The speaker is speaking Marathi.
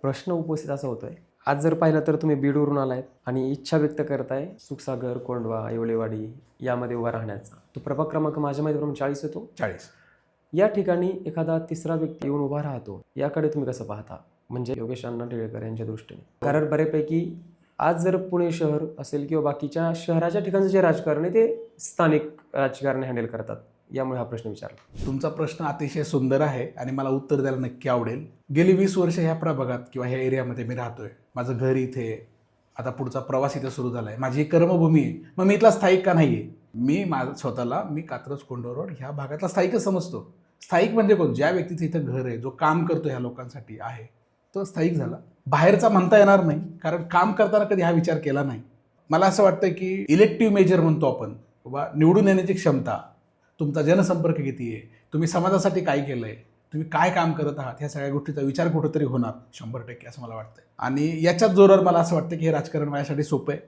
प्रश्न उपस्थित असा होतोय, आज जर पाहिलं तर तुम्ही बीडवरून आलायत आणि इच्छा व्यक्त करताय सुखसागर, कोंढवा, येवलेवाडी यामध्ये उभा राहण्याचा. तो प्रभाग क्रमांक माझ्या माहितीप्रमाणे 40 येतो. 40. या ठिकाणी एखादा तिसरा व्यक्ती येऊन उभा राहतो, याकडे तुम्ही कसं पाहता? म्हणजे योगेश अण्णा टिळेकर यांच्या दृष्टीने. कारण बऱ्यापैकी आज जर पुणे शहर असेल किंवा बाकीच्या शहराच्या ठिकाणचं जे राजकारण आहे ते स्थानिक राजकारण हँडल करतात. यामुळे हा प्रश्न विचारला. तुमचा प्रश्न अतिशय सुंदर आहे आणि मला उत्तर द्यायला नक्की आवडेल. गेली 20 वर्ष ह्या प्रभागात किंवा ह्या एरियामध्ये मी राहतोय. माझं घर इथे, आता पुढचा प्रवास इथे सुरू झाला आहे. माझी एक कर्मभूमी आहे. मग मी इथला स्थायिक का नाही आहे? मी माझं स्वतःला कात्रज कोंढवा रोड ह्या भागातला स्थायिकच समजतो. स्थायिक म्हणजे कोण? ज्या व्यक्तीचं इथं घर आहे, जो काम करतो ह्या लोकांसाठी आहे, तो स्थायिक झाला. बाहेरचा म्हणता येणार नाही, कारण काम करताना कधी हा विचार केला नाही. मला असं वाटतं की इलेक्टिव्ह मेजर म्हणतो आपण, बाबा निवडून येण्याची क्षमता, तुमचा जनसंपर्क किती आहे, तुम्ही समाजासाठी काय केलं आहे, तुम्ही काय काम करत आहात, ह्या सगळ्या गोष्टीचा विचार कुठंतरी होणार 100% असं मला वाटतं. आणि याच्याच जोरावर मला असं वाटतं की हे राजकारण माझ्यासाठी सोपं आहे.